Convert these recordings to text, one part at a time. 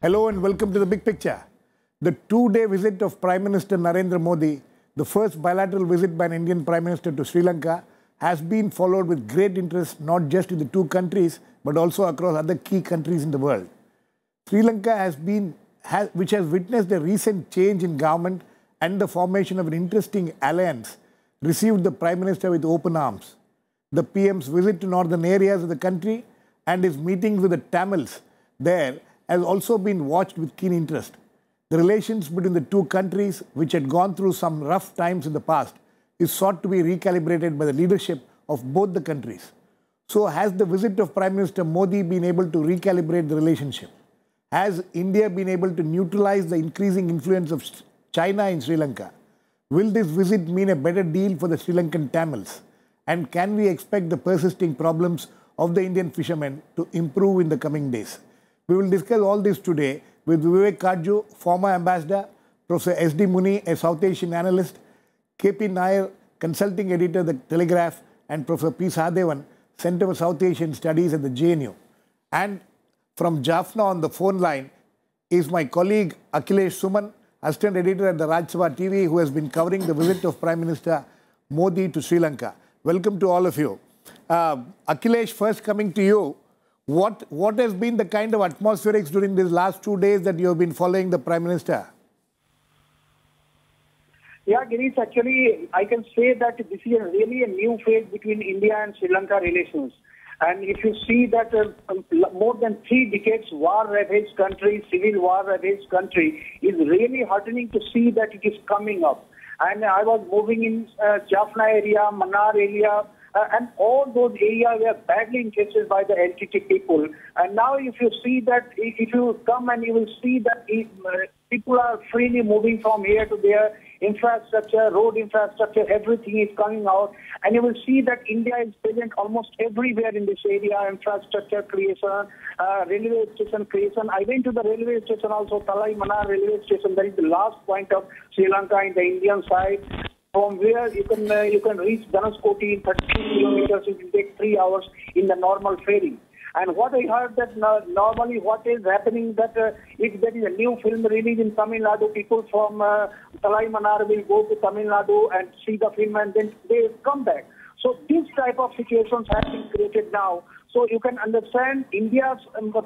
Hello and welcome to The Big Picture. The two-day visit of Prime Minister Narendra Modi, the first bilateral visit by an Indian Prime Minister to Sri Lanka, has been followed with great interest not just in the two countries but also across other key countries in the world. Sri Lanka which has witnessed a recent change in government and the formation of an interesting alliance, received the Prime Minister with open arms. The PM's visit to northern areas of the country and his meetings with the Tamils there has also been watched with keen interest. The relations between the two countries, which had gone through some rough times in the past, is sought to be recalibrated by the leadership of both the countries. So has the visit of Prime Minister Modi been able to recalibrate the relationship? Has India been able to neutralize the increasing influence of China in Sri Lanka? Will this visit mean a better deal for the Sri Lankan Tamils? And can we expect the persisting problems of the Indian fishermen to improve in the coming days? We will discuss all this today with Vivek Katju, former ambassador, Prof. Muni, a South Asian analyst, KP Nayar, consulting editor at the Telegraph, and Prof. P. Sahadevan, Center for South Asian Studies at the JNU. And from Jaffna on the phone line is my colleague Akhilesh Suman, assistant editor at the RSTV TV, who has been covering the visit of Prime Minister Modi to Sri Lanka. Welcome to all of you. Akhilesh, first coming to you. What has been the kind of atmospherics during these last 2 days that you have been following the Prime Minister? Yeah, Girish, actually, I can say that this is really a new phase between India and Sri Lanka relations. And if you see that more than 3 decades war-ravaged country, civil war-ravaged country, is really heartening to see that it is coming up. And I was moving in Jaffna area, Mannar area, and all those areas were badly infested by the LTT people. And now if you see that, if you come and you will see that people are freely moving from here to there, infrastructure, road infrastructure, everything is coming out. And you will see that India is present almost everywhere in this area, infrastructure creation, railway station creation. I went to the railway station also, Talai Mannar railway station. That is the last point of Sri Lanka in the Indian side. From where you can reach Danaskoti in 32 kilometers, it will take 3 hours in the normal ferry. And what I heard that normally what is happening that if there is a new film release in Tamil Nadu, people from Talai Mannar will go to Tamil Nadu and see the film and then they come back. So this type of situations have been created now. So you can understand India's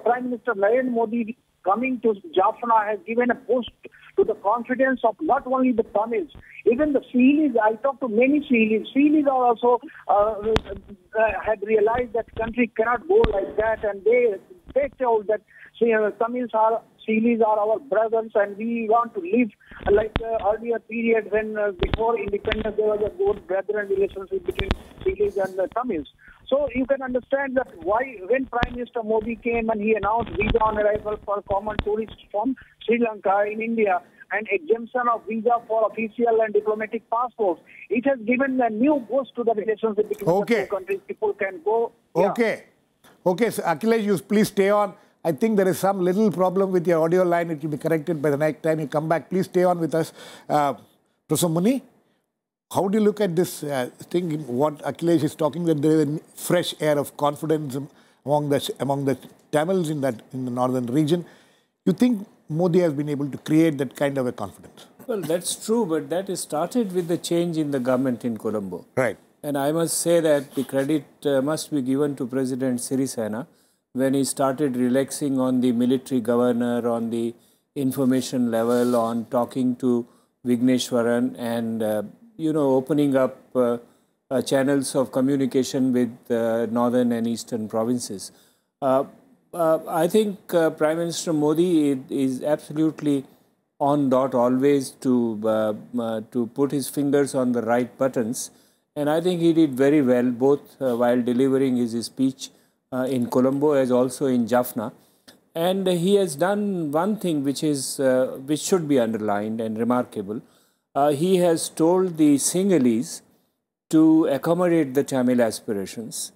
Prime Minister Narendra Modi coming to Jaffna has given a boost to the confidence of not only the Tamils, even the Sealis. I talked to many Sealis. Sealis are also had realized that country cannot go like that, and they told that Tamils are Sealis are our brothers, and we want to live like the earlier period when before independence there was a good brethren relationship between Sealis and the Tamils. So you can understand that why when Prime Minister Modi came and he announced visa on arrival for common tourists from Sri Lanka in India and exemption of visa for official and diplomatic passports, it has given a new boost to the relationship between the two countries. People can go. Okay. Okay, so Akhilesh, you please stay on. I think there is some little problem with your audio line. It will be corrected by the next time you come back. Please stay on with us. Professor Muni, how do you look at this thing, what Akhilesh is talking, that there is a fresh air of confidence among the Tamils in the northern region? You think Modi has been able to create that kind of a confidence? Well, that's true, but that started with the change in the government in Colombo. Right. And I must say that the credit must be given to President Sirisena when he started relaxing on the military governor, on the information level, on talking to Vigneshwaran and, opening up channels of communication with northern and eastern provinces. I think Prime Minister Modi is absolutely on dot always to put his fingers on the right buttons. And I think he did very well, both while delivering his speech in Colombo as also in Jaffna. And he has done one thing which should be underlined and remarkable. He has told the Sinhalese to accommodate the Tamil aspirations.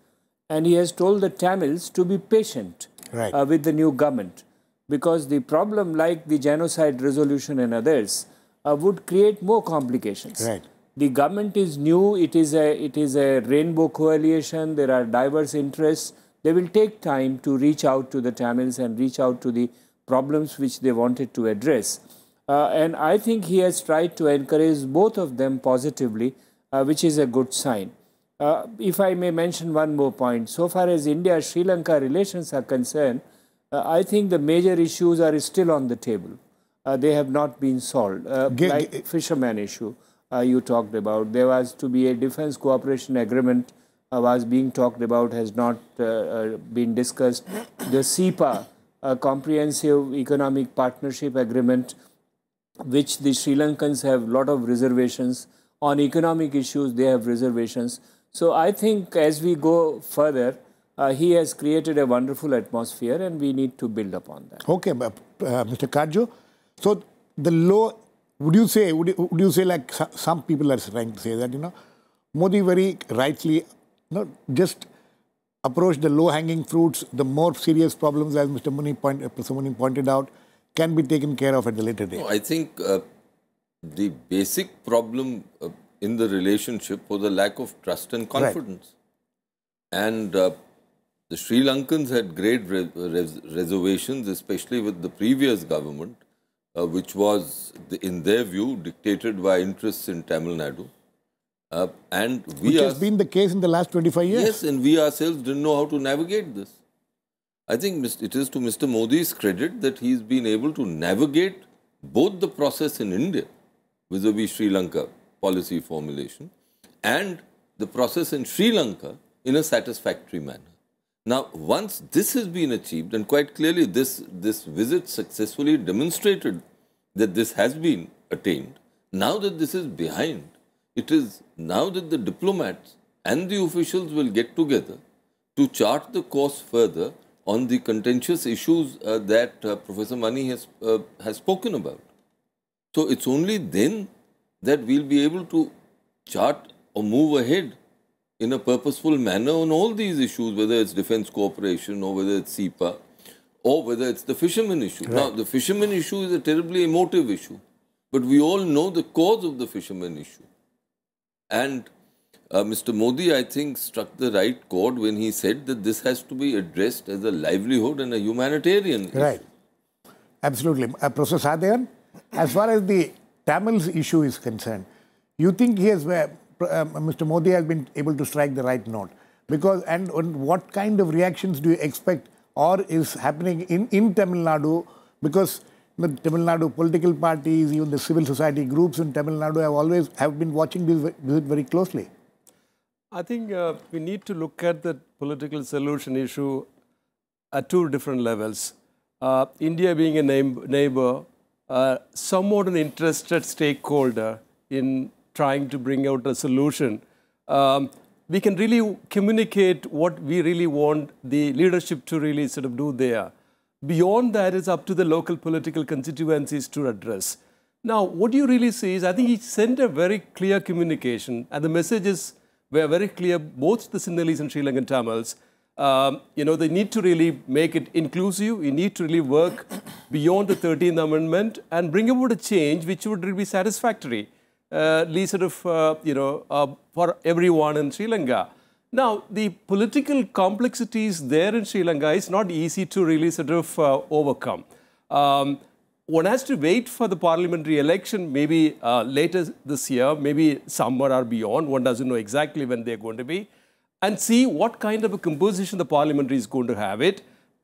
And he has told the Tamils to be patient with the new government. Because the problem like the genocide resolution and others would create more complications. Right. The government is new, it is a rainbow coalition, there are diverse interests. They will take time to reach out to the Tamils and reach out to the problems which they wanted to address. And I think he has tried to encourage both of them positively, which is a good sign. If I may mention one more point, so far as India-Sri Lanka relations are concerned, I think the major issues are still on the table. They have not been solved. Like fisherman issue you talked about. There was to be a defense cooperation agreement was being talked about, has not been discussed. The CEPA, Comprehensive Economic Partnership Agreement, which the Sri Lankans have a lot of reservations. On economic issues, they have reservations. So I think as we go further, he has created a wonderful atmosphere and we need to build upon that. Okay, Mr. Katju. So the law, would you say like some people are trying to say that, Modi very rightly, just approach the low-hanging fruits, the more serious problems, as Mr. Muni pointed out, can be taken care of at the later date. No, I think the basic problem in the relationship was the lack of trust and confidence. Right. And the Sri Lankans had great reservations, especially with the previous government, which was, in their view, dictated by interests in Tamil Nadu. Which has been the case in the last 25 years. Yes, and we ourselves didn't know how to navigate this. I think it is to Mr. Modi's credit that he's been able to navigate both the process in India, vis-a-vis Sri Lanka policy formulation, and the process in Sri Lanka in a satisfactory manner. Now, once this has been achieved, and quite clearly this visit successfully demonstrated that this has been attained, now that this is behind, it is now that the diplomats and the officials will get together to chart the course further on the contentious issues that Professor Muni has spoken about. So it's only then that we'll be able to chart or move ahead in a purposeful manner on all these issues, whether it's defense cooperation or whether it's CEPA or whether it's the fishermen issue. Right. Now, the fishermen issue is a terribly emotive issue, but we all know the cause of the fishermen issue. And Mr. Modi, I think, struck the right chord when he said that this has to be addressed as a livelihood and a humanitarian issue. Absolutely. Professor Sahadevan, as far as the Tamils issue is concerned, you think he has, Mr. Modi has been able to strike the right note? Because, and what kind of reactions do you expect or is happening in Tamil Nadu? Because the Tamil Nadu political parties, even the civil society groups in Tamil Nadu have been watching this visit very closely. I think we need to look at the political solution issue at two different levels. India being a neighbor, somewhat an interested stakeholder in trying to bring out a solution. We can really communicate what we really want the leadership to really sort of do there. Beyond that, it's up to the local political constituencies to address. Now, what you really see is, I think he sent a very clear communication, and the messages were very clear, both the Sinhalese and Sri Lankan Tamils. They need to really make it inclusive. We need to really work beyond the 13th Amendment and bring about a change which would really be satisfactory, at least sort of, for everyone in Sri Lanka. Now, the political complexities there in Sri Lanka is not easy to really sort of overcome. One has to wait for the parliamentary election, maybe later this year, maybe summer or beyond. One doesn't know exactly when they're going to be. And see what kind of a composition the parliament is going to have it.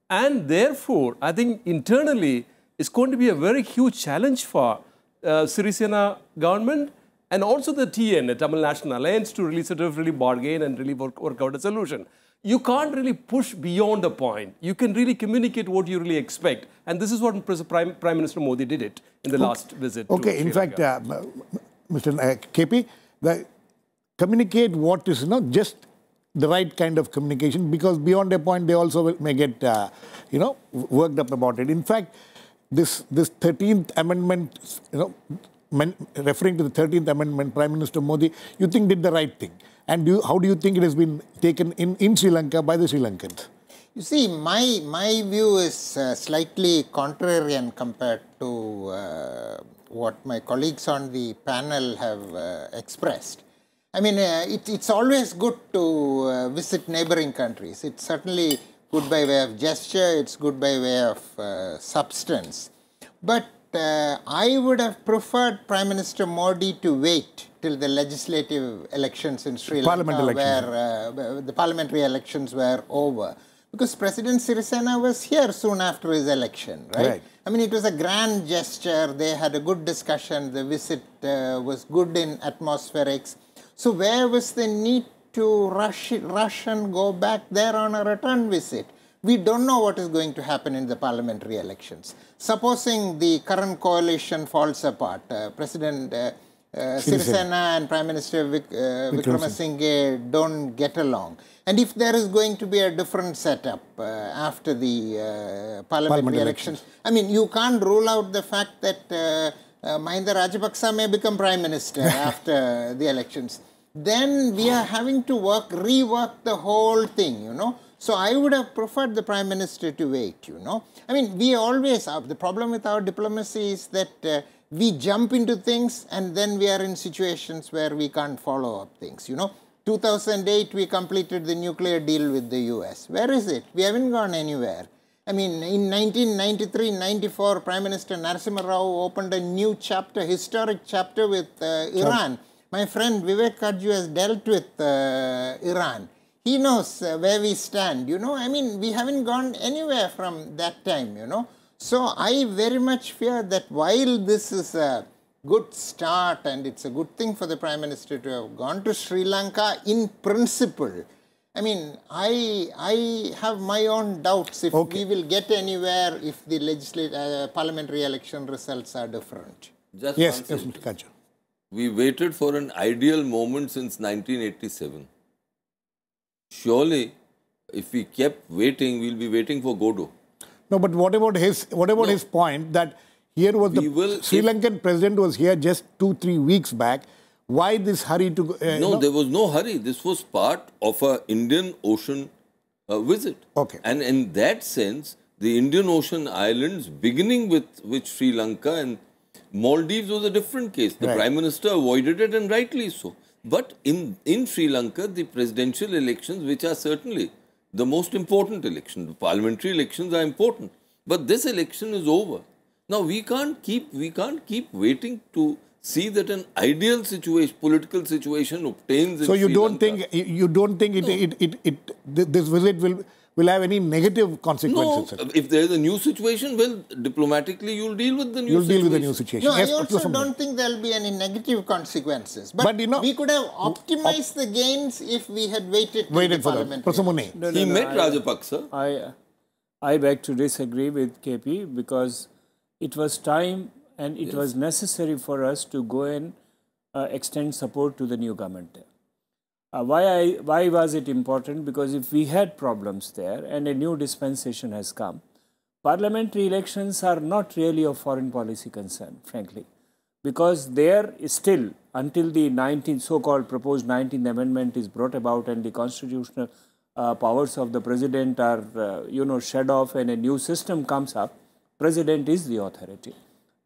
And therefore, I think internally, it's going to be a very huge challenge for Sirisena government and also the TN, the Tamil National Alliance, to really sort of really bargain and really work out a solution. You can't really push beyond the point. You can really communicate what you really expect. And this is what Prime Minister Modi did it in the last visit. Okay, in fact, Mr. KP, communicate what is just the right kind of communication, because beyond a point they also may get, worked up about it. In fact, this 13th Amendment, referring to the 13th Amendment, Prime Minister Modi, you think did the right thing? And how do you think it has been taken in Sri Lanka by the Sri Lankans? You see, my view is slightly contrarian compared to what my colleagues on the panel have expressed. I mean, it's always good to visit neighboring countries. It certainly good by way of gesture, it's good by way of substance. But I would have preferred Prime Minister Modi to wait till the legislative elections in Sri Lanka, where the parliamentary elections were over. Because President Sirisena was here soon after his election, right? I mean, it was a grand gesture. They had a good discussion. The visit was good in atmospherics. So where was the need to rush and go back there on a return visit? We don't know what is going to happen in the parliamentary elections. Supposing the current coalition falls apart, President Sirisena and Prime Minister Wickremesinghe don't get along. And if there is going to be a different setup after the parliamentary elections, I mean, you can't rule out the fact that Mahinda Rajapaksa may become Prime Minister after the elections. Then we are having to rework the whole thing, you know. So I would have preferred the Prime Minister to wait, you know. I mean, we always have, the problem with our diplomacy is that we jump into things and then we are in situations where we can't follow up things, you know. 2008, we completed the nuclear deal with the US. Where is it? We haven't gone anywhere. I mean, in 1993-94, Prime Minister Narasimha Rao opened a new chapter, historic chapter with Iran. My friend Vivek Katju has dealt with Iran. He knows where we stand, you know. I mean, we haven't gone anywhere from that time, you know. So I very much fear that while this is a good start and it's a good thing for the Prime Minister to have gone to Sri Lanka in principle, I mean, I have my own doubts if we will get anywhere if the parliamentary election results are different. Just yes, Mr. Katju. We waited for an ideal moment since 1987. Surely, if we kept waiting, we'll be waiting for Godot. No, but what about his point that here was the Sri Lankan president was here just 2-3 weeks back. Why this hurry to... no, there was no hurry. This was part of an Indian Ocean visit. Okay. And in that sense, the Indian Ocean islands, beginning with Sri Lanka and Maldives was a different case. The Prime Minister avoided it, and rightly so. But in Sri Lanka, the presidential elections, which are certainly the most important election, the parliamentary elections are important. But this election is over. Now we can't keep waiting to see that an ideal situation, political situation obtains. So you don't think this visit will have any negative consequences? No. If there is a new situation, well, diplomatically you'll deal with the new situation. You'll deal with the new situation. No, yes, I also don't think there will be any negative consequences. But you know, we could have optimized the gains if we had waited for the parliament. Prof. Muni. He met Rajapaksa. I beg to disagree with KP because it was time and it was necessary for us to go and extend support to the new government there. Why was it important? Because if we had problems there and a new dispensation has come, parliamentary elections are not really of foreign policy concern, frankly. Because there is still, until the so-called proposed 19th Amendment is brought about and the constitutional powers of the President are, shed off and a new system comes up, President is the authority.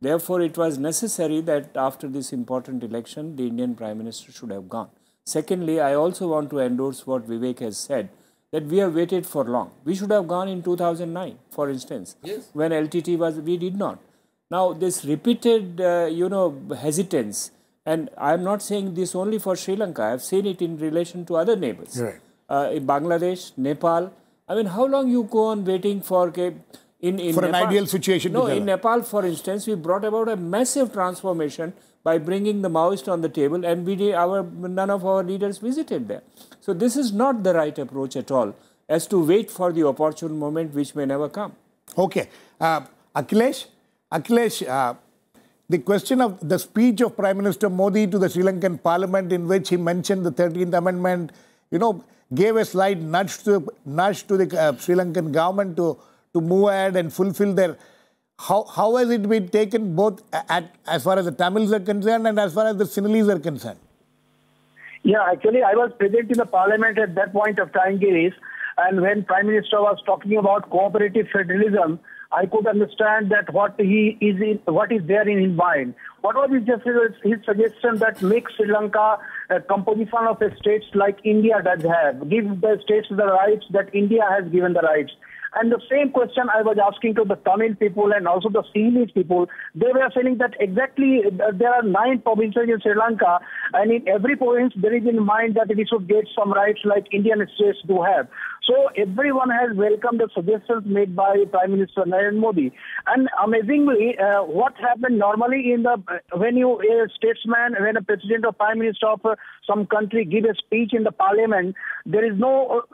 Therefore, it was necessary that after this important election, the Indian Prime Minister should have gone. Secondly, I also want to endorse what Vivek has said, that we have waited for long. We should have gone in 2009, for instance, when LTT was, we did not. Now, this repeated, hesitance, and I am not saying this only for Sri Lanka, I have seen it in relation to other neighbors. In Bangladesh, Nepal, I mean, how long you go on waiting for... In for Nepal, an ideal situation. No, in Nepal, for instance, we brought about a massive transformation by bringing the Maoist on the table, and none of our leaders visited there. So this is not the right approach at all, as to wait for the opportune moment which may never come. Okay. Akhilesh, the question of the speech of Prime Minister Modi to the Sri Lankan Parliament, in which he mentioned the 13th Amendment, gave a slight nudge to the Sri Lankan government to move ahead and fulfill their... How has it been taken both as far as the Tamils are concerned and as far as the Sinhalese are concerned? Yeah, actually, I was present in the parliament at that point of time, Girish, and when Prime Minister was talking about cooperative federalism, I could understand that what is there in his mind. What was his suggestion that makes Sri Lanka a composition of states like India does have, give the states the rights that India has given the rights. And the same question I was asking to the Tamil people and also the Sinhalese people. They were saying that exactly there are 9 provinces in Sri Lanka, and in every province there is in mind that we should get some rights like Indian states do have. So everyone has welcomed the suggestions made by Prime Minister Narendra Modi. And amazingly, what happened normally when a statesman, when a president or prime minister of some country give a speech in the parliament, there is no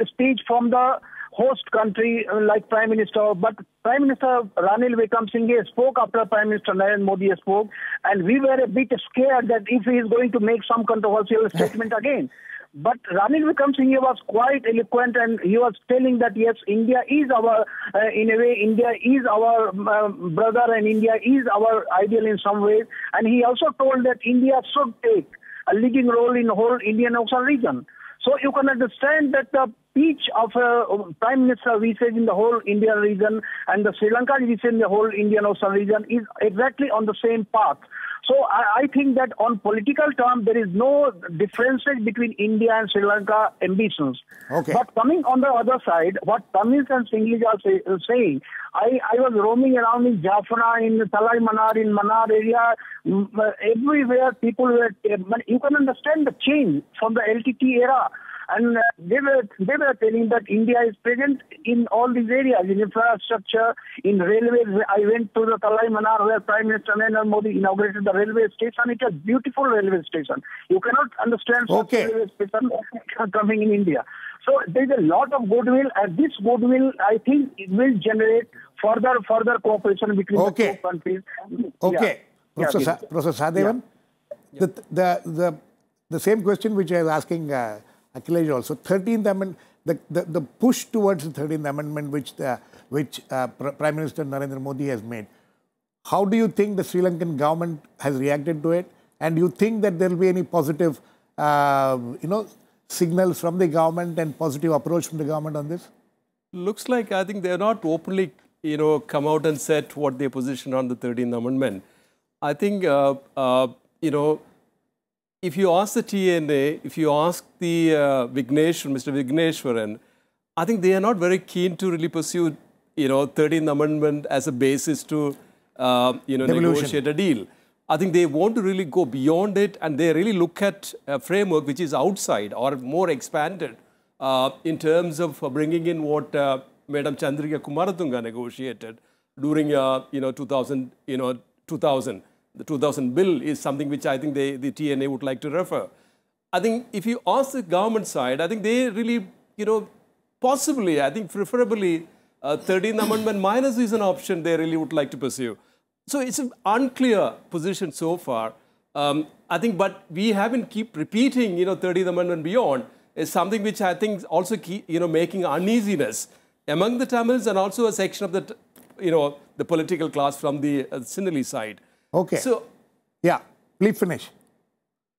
speech from the host country like Prime Minister, but Prime Minister Ranil Wickremesinghe spoke after Prime Minister Narendra Modi spoke, and we were a bit scared that if he is going to make some controversial statement again. But Ranil Wickremesinghe was quite eloquent, and he was telling that yes, India is our, in a way, India is our brother, and India is our ideal in some ways. And he also told that India should take a leading role in the whole Indian Ocean region. So you can understand that the speech of Prime Minister we say in the whole Indian region and the Sri Lanka we say in the whole Indian Ocean region is exactly on the same path. So I think that on political terms there is no differences between India and Sri Lanka ambitions. Okay. But coming on the other side, what Tamils and Sinhalese are saying, I was roaming around in Jaffna, in Talai Manar, in Manar area, everywhere people were, you can understand the change from the LTT era. And they were telling that India is present in all these areas, in infrastructure, in railways. I went to the Talai Manar where Prime Minister Narendra Modi inaugurated the railway station. It's a beautiful railway station. You cannot understand such a railway station coming in India. So there's a lot of goodwill, and this goodwill, I think, it will generate further cooperation between the two countries. Okay. Yeah. Professor Sahadevan, the same question which I was asking Akhilesh also, 13th Amendment, the push towards the 13th Amendment which Prime Minister Narendra Modi has made. How do you think the Sri Lankan government has reacted to it? And do you think that there will be any positive, signals from the government and positive approach from the government on this? Looks like I think they are not openly, come out and said what their position on the 13th Amendment. I think, if you ask the TNA, if you ask the Mr. Vigneshwaran, I think they are not very keen to really pursue, 13th Amendment as a basis to, negotiate a deal. I think they want to really go beyond it, and they really look at a framework which is outside or more expanded in terms of bringing in what Madam Chandrika Kumaratunga negotiated during 2000. The 2000 bill is something which I think the TNA would like to refer. I think if you ask the government side, I think they really, possibly, I think preferably 13th Amendment minus is an option they really would like to pursue. So it's an unclear position so far. I think, but we haven't keep repeating, 13th Amendment beyond is something which I think also keep, making uneasiness among the Tamils and also a section of the, the political class from the Sinhalese side. Okay. So, yeah, please finish.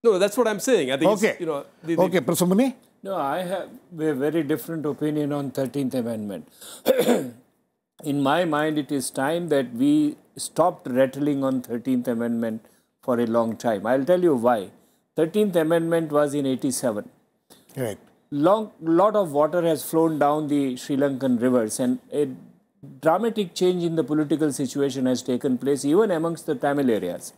No, that's what I'm saying. I think okay. It's, okay, Professor Muni? No, I have a very different opinion on 13th Amendment. In my mind, it is time that we stopped rattling on 13th Amendment for a long time. I'll tell you why. 13th Amendment was in 87. Right. Lot of water has flown down the Sri Lankan rivers, and a dramatic change in the political situation has taken place even amongst the Tamil areas.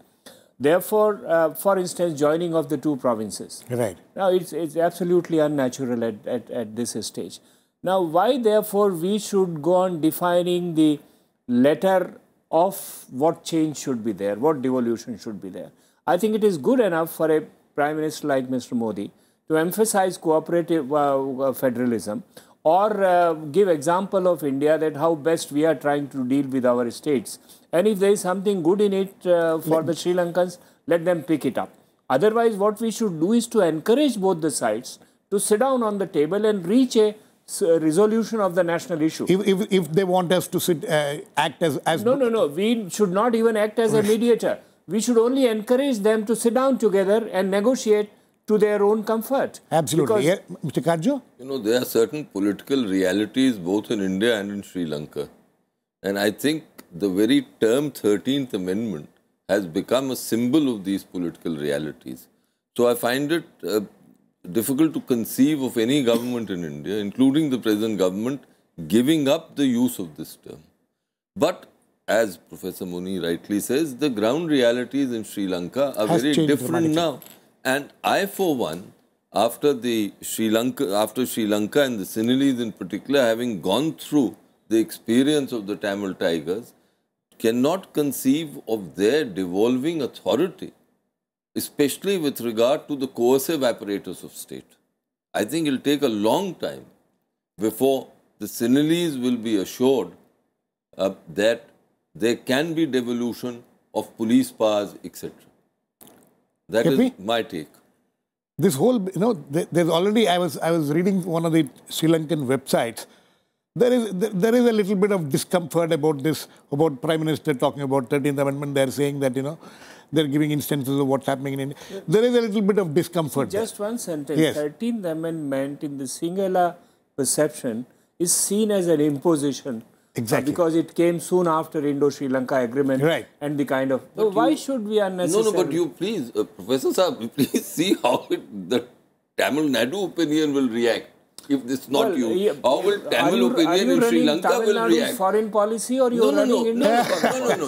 Therefore, for instance, joining of the two provinces. Right. Now, it's absolutely unnatural at this stage. Now, why therefore we should go on defining the letter of what change should be there, what devolution should be there? I think it is good enough for a Prime Minister like Mr. Modi to emphasize cooperative federalism, or give example of India that how best we are trying to deal with our states. And if there is something good in it for the Sri Lankans, let them pick it up. Otherwise, what we should do is to encourage both the sides to sit down on the table and reach a resolution of the national issue. If they want us to sit, act as... No. We should not even act as a mediator. We should only encourage them to sit down together and negotiate to their own comfort. Absolutely. Yeah. Mr. Katju? There are certain political realities both in India and in Sri Lanka. And I think the very term 13th Amendment has become a symbol of these political realities. So I find it difficult to conceive of any government in India, including the present government, giving up the use of this term. But as Professor Muni rightly says, the ground realities in Sri Lanka are very different now. And I, for one, after Sri Lanka and the Sinhalese in particular, having gone through the experience of the Tamil Tigers, cannot conceive of their devolving authority, especially with regard to the coercive apparatus of state. I think it will take a long time before the Sinhalese will be assured that there can be devolution of police powers, etc. That is my take. This whole, there's already, I was reading one of the Sri Lankan websites. There is a little bit of discomfort about this, about Prime Minister talking about 13th Amendment. They're saying that, they're giving instances of what's happening in India. There is a little bit of discomfort. Just one sentence. Yes. 13th Amendment in the Sinhala perception is seen as an imposition. Exactly. Because it came soon after Indo-Sri Lanka agreement. Right. And the kind of... So why should we unnecessarily... No, but you please, Professor Saab, you please see how the Tamil Nadu opinion will react. If this is not how will Tamil opinion in Sri Lanka Tamil will Nadu's react? Foreign policy or you are running India?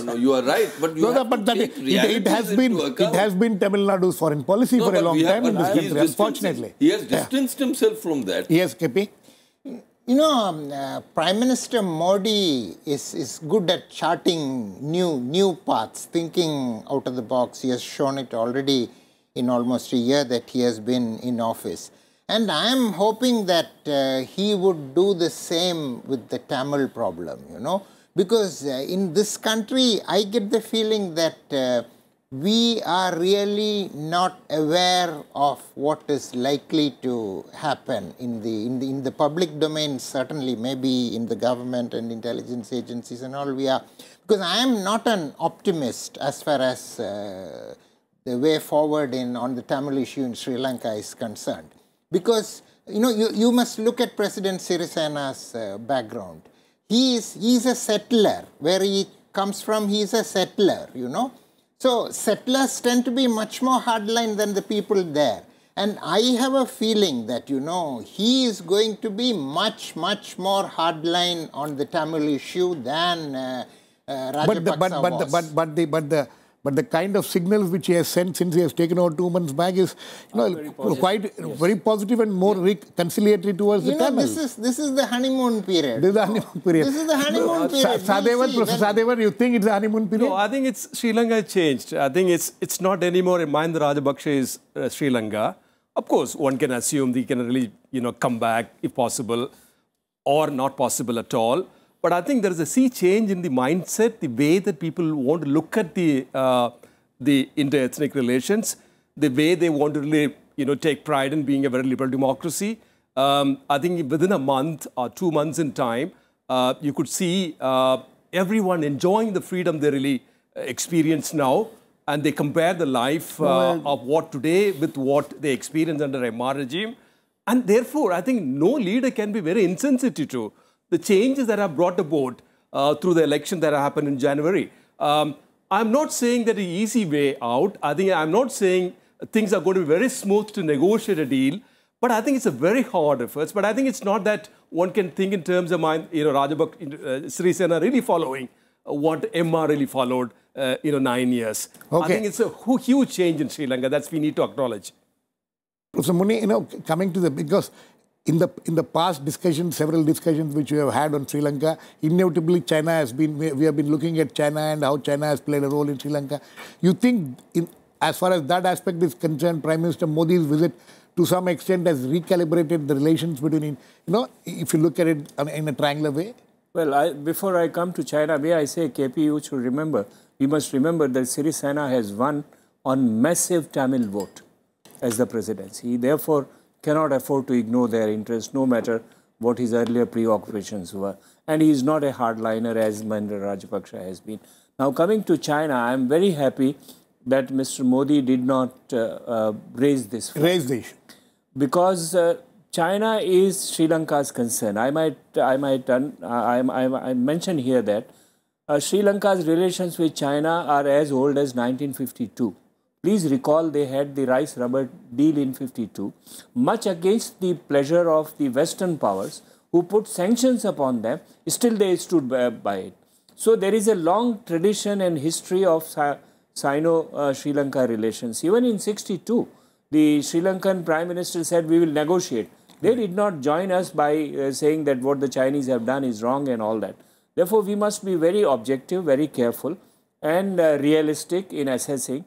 No, you are right. But you have to take it has been Tamil Nadu's foreign policy for a long time in this country, unfortunately. He has distanced himself from that. Yes, KP. Prime Minister Modi is good at charting new paths, thinking out of the box. He has shown it already in almost a year that he has been in office. And I am hoping that he would do the same with the Tamil problem, because in this country, I get the feeling that we are really not aware of what is likely to happen in the public domain, certainly, maybe in the government and intelligence agencies and all we are. Because I am not an optimist as far as the way forward on the Tamil issue in Sri Lanka is concerned. Because, you must look at President Sirisena's background. He's a settler. Where he comes from, he's a settler, So, settlers tend to be much more hardline than the people there. And I have a feeling that, he is going to be much more hardline on the Tamil issue than Rajapaksa was. But the kind of signals which he has sent since he has taken over 2 months back is very positive and more conciliatory towards the Tamils. This is the honeymoon period. This is the honeymoon period. This is the honeymoon period. Professor Sahadevan, you think it's a honeymoon period? No, I think it's Sri Lanka changed. I think it's not anymore Mahinda Rajapaksa is Sri Lanka. Of course, one can assume they can really come back if possible or not possible at all. But I think there is a sea change in the mindset, the way that people want to look at the inter-ethnic relations, the way they want to really, take pride in being a very liberal democracy. I think within a month or 2 months in time, you could see everyone enjoying the freedom they really experience now, and they compare the life of what today with what they experience under MR regime. And therefore, I think no leader can be very insensitive to the changes that are brought about through the election that happened in January. I'm not saying that the easy way out. I'm not saying things are going to be very smooth to negotiate a deal, but I think it's a very hard effort. But I think it's not that one can think in terms of Rajapaksa, Sri Sena really following what MR really followed, 9 years. Okay. I think it's a huge change in Sri Lanka. That's we need to acknowledge. Professor Muni, coming to because in the past discussions, several discussions which we have had on Sri Lanka, inevitably China has been, we have been looking at China and how China has played a role in Sri Lanka. You think, as far as that aspect is concerned, Prime Minister Modi's visit to some extent has recalibrated the relations between, if you look at it in a triangular way? Well, before I come to China, may I say, KP, you should remember, we must remember that Sri Sena has won on massive Tamil vote as the presidency. He therefore cannot afford to ignore their interests, no matter what his earlier preoccupations were. And he is not a hardliner as Mahinda Rajapaksa has been. Now, coming to China, I am very happy that Mr. Modi did not raise this. Raise the issue. Because China is Sri Lanka's concern. I mention here that Sri Lanka's relations with China are as old as 1952. Please recall they had the rice rubber deal in 52, much against the pleasure of the Western powers who put sanctions upon them. Still they stood by it. So there is a long tradition and history of Sino-Sri Lanka relations. Even in 62, the Sri Lankan Prime Minister said we will negotiate. They did not join us by saying that what the Chinese have done is wrong and all that. Therefore, we must be very objective, very careful and realistic in assessing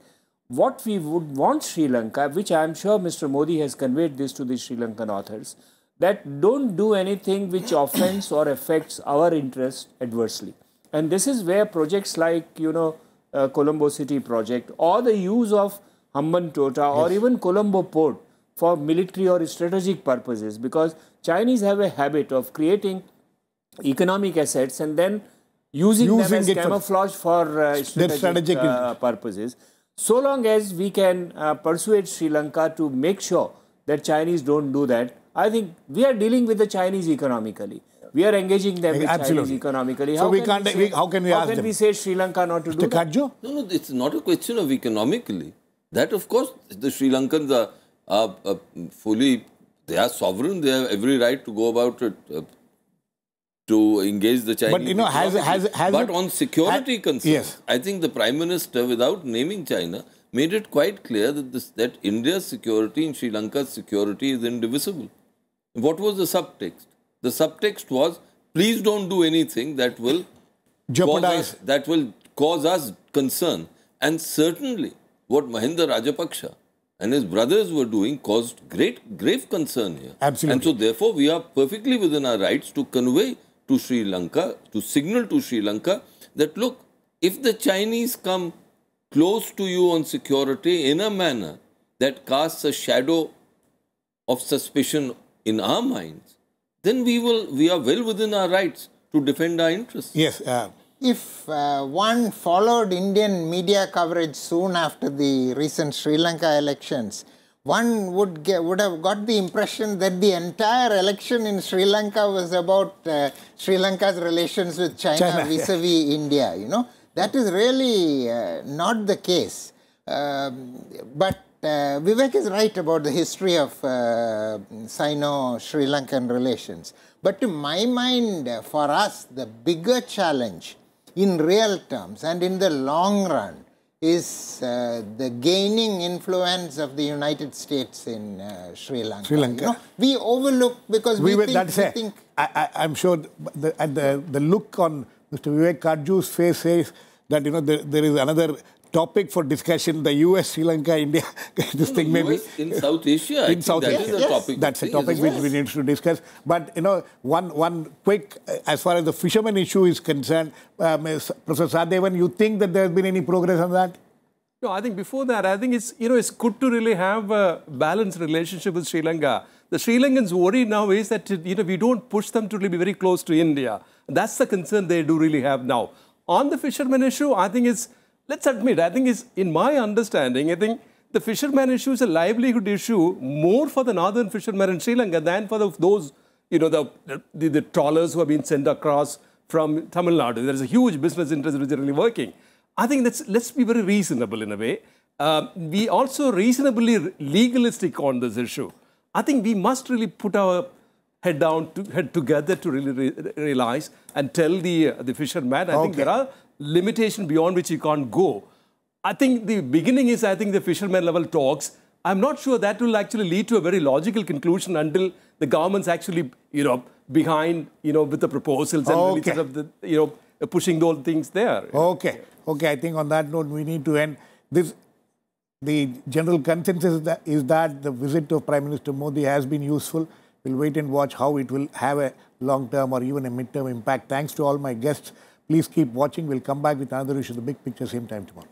what we would want Sri Lanka, which I am sure Mr. Modi has conveyed this to the Sri Lankan authors, that don't do anything which offends or affects our interest adversely. And this is where projects like, Colombo City project or the use of Hambantota or even Colombo Port for military or strategic purposes, because Chinese have a habit of creating economic assets and then using them as camouflage for strategic purposes. So long as we can persuade Sri Lanka to make sure that Chinese don't do that, I think we are dealing with the Chinese economically. We are engaging them with Chinese economically. So how can we say Sri Lanka not to do that? Katju? No, it's not a question of economically. That, of course, the Sri Lankans are fully, they are sovereign, they have every right to go about it, to engage the Chinese. But, but on security concerns, I think the Prime Minister, without naming China, made it quite clear that India's security and Sri Lanka's security is indivisible. What was the subtext? The subtext was, please don't do anything that will jeopardize, that will cause us concern. And certainly, what Mahinda Rajapaksa and his brothers were doing caused grave concern here. Absolutely. And so therefore, we are perfectly within our rights to convey to Sri Lanka, to signal to Sri Lanka that, look, if the Chinese come close to you on security in a manner that casts a shadow of suspicion in our minds, then we are well within our rights to defend our interests. Yes. If one followed Indian media coverage soon after the recent Sri Lanka elections, one would have got the impression that the entire election in Sri Lanka was about Sri Lanka's relations with China vis-a-vis India. That is really not the case. But Vivek is right about the history of Sino-Sri Lankan relations. But to my mind, for us, the bigger challenge in real terms and in the long run is the gaining influence of the United States in Sri Lanka. Sri Lanka. We overlook because I'm sure the look on Mr. Vivek Katju's face says that there is another topic for discussion, the US, Sri Lanka, India, this thing maybe. In South Asia, in South Asia. Is a topic. That's a topic which we need to discuss. But, one quick, as far as the fishermen issue is concerned, Professor Sahadevan, you think that there has been any progress on that? No, I think before that, I think it's, it's good to really have a balanced relationship with Sri Lanka. The Sri Lankans' worry now is that, we don't push them to really be very close to India. That's the concern they do really have now. On the fishermen issue, I think it's, let's admit, I think it's, in my understanding, I think the fishermen issue is a livelihood issue more for the northern fishermen in Sri Lanka than for those, the trawlers who have been sent across from Tamil Nadu. There is a huge business interest which is really working. I think let's be very reasonable in a way. We also reasonably legalistic on this issue. I think we must really put our head together to really realize and tell the fishermen. I think there are limitations beyond which you can't go. I think the beginning is, the fishermen level talks. I'm not sure that will actually lead to a very logical conclusion until the government's actually, behind, with the proposals and really sort of pushing those things there. Okay, I think on that note, we need to end this. The general consensus is that the visit of Prime Minister Modi has been useful. We'll wait and watch how it will have a long-term or even a mid-term impact. Thanks to all my guests. Please keep watching. We'll come back with another issue, the big picture, same time tomorrow.